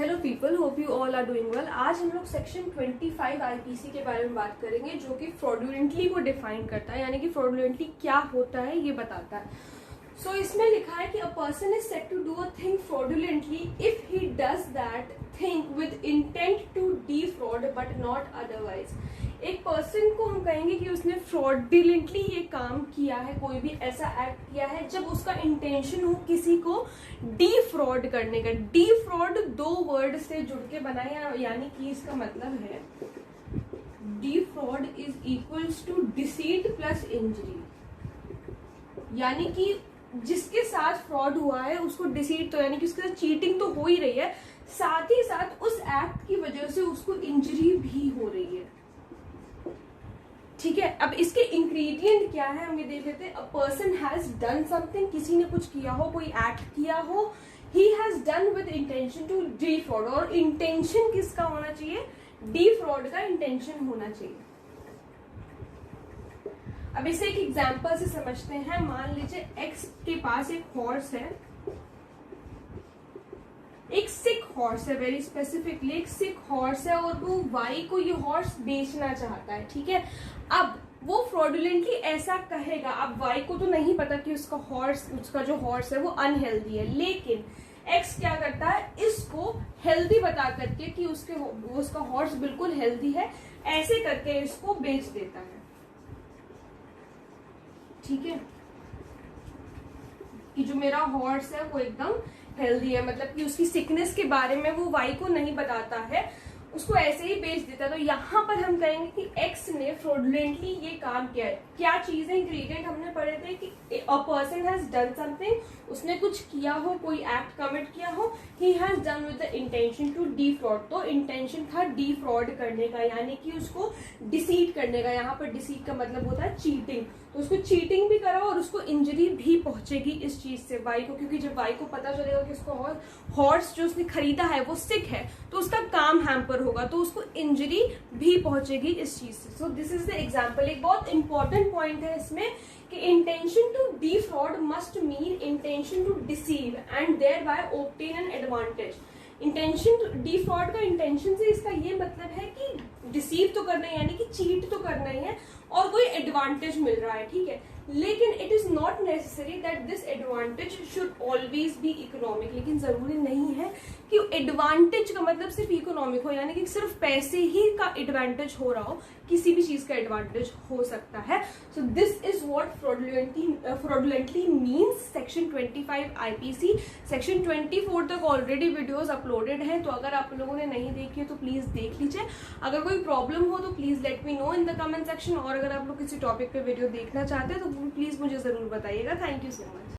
Hello people, hope you all are doing well. आज हम लोग सेक्शन 25 आईपीसी के बारे में बात करेंगे, जो कि फ्रॉडुलेंटली को डिफाइन करता है, यानी कि फ्रॉडुलेंटली क्या होता है ये बताता है। सो इसमें लिखा है कि a person is said to do a thing fraudulently if he does that thing with intent to defraud but not otherwise. एक पर्सन को हम कहेंगे कि उसने फ्रॉडुलेंटली ये काम किया है, कोई भी ऐसा एक्ट किया है जब उसका इंटेंशन हो किसी को डिफ्रॉड करने का। डिफ्रॉड दो वर्ड से जुड़ के बना है, यानी कि इसका मतलब है defraud is equals to deceit plus injury, यानी कि जिसके साथ फ्रॉड हुआ है उसको डिसीट, तो यानी कि उसके साथ चीटिंग तो हो ही रही है, साथ ही साथ उस एक्ट की वजह से उसको इंजरी भी हो रही है। ठीक है, अब इसके इंग्रेडिएंट क्या है हम ये देख लेते हैं। A person has done something, किसी ने कुछ किया हो, कोई एक्ट किया हो। He has done with intention to defraud, और इंटेंशन किसका होना चाहिए? डिफ्रॉड का इंटेंशन होना चाहिए। अब इसे एक एग्जांपल से समझते हैं। मान लीजिए एक्स के पास एक हॉर्स है, एक सिक हॉर्स है, वेरी स्पेसिफिकली एक सिक हॉर्स है, और वो वाई को ये हॉर्स बेचना चाहता है। ठीक है, अब वो फ्रॉडुलेंटली ऐसा कहेगा। अब वाई को तो नहीं पता कि उसका जो हॉर्स है वो अनहेल्दी है, लेकिन एक्स क्या करता है, इसको हेल्दी बता करके कि उसका हॉर्स बिल्कुल हेल्दी है, ऐसे करके इसको बेच देता है। ठीक है, कि जो मेरा हॉर्स है वो एकदम हेल्दी है, मतलब कि उसकी सिकनेस के बारे में वो वाई को नहीं बताता है, उसको ऐसे ही बेच देता है। तो यहाँ पर हम कहेंगे कि एक्स ने फ्रॉडुलेंटली ये काम किया है। क्या चीज है? इंग्रेडिएंट हमने पढ़े थे कि a person has done something, उसने कुछ किया हो, कोई एक्ट कमिट किया हो। He has done with the intention to defraud, तो इंटेंशन था डिफ्रॉड करने का, यानी कि उसको डिसीट करने का। यहाँ पर डिसीट का मतलब होता है चीटिंग, तो उसको चीटिंग भी करा और उसको इंजरी भी पहुंचेगी इस चीज से वाई को, क्योंकि जब वाई को पता चलेगा कि उसको हॉर्स जो उसने खरीदा है वो सिक है, तो उसका काम हैम्पर होगा, तो उसको इंजरी भी पहुंचेगी इस चीज से। So this is the example. एक बहुत इंपॉर्टेंट पॉइंट है इसमें कि intention to defraud must mean intention to deceive and thereby obtain an advantage. Intention to defraud का इंटेंशन से इसका ये मतलब है कि डिसीव तो करना है, यानी कि चीट तो करना ही है, और कोई एडवांटेज मिल रहा है। ठीक है, लेकिन it is not necessary that this advantage should always be economic. लेकिन जरूरी नहीं है कि एडवांटेज का मतलब सिर्फ इकोनॉमिक हो, यानी कि सिर्फ पैसे ही का एडवांटेज हो रहा हो, किसी भी चीज का एडवांटेज हो सकता है। सो this is what fraudulently means. Section 25 IPC, section 24 तक ऑलरेडी वीडियोस अपलोडेड हैं, तो अगर आप लोगों ने नहीं देखी है तो प्लीज देख लीजिए। अगर कोई प्रॉब्लम हो तो please let me know in the comment section, और अगर आप लोग किसी टॉपिक पे वीडियो देखना चाहते हैं तो प्लीज मुझे जरूर बताइएगा। Thank you so much.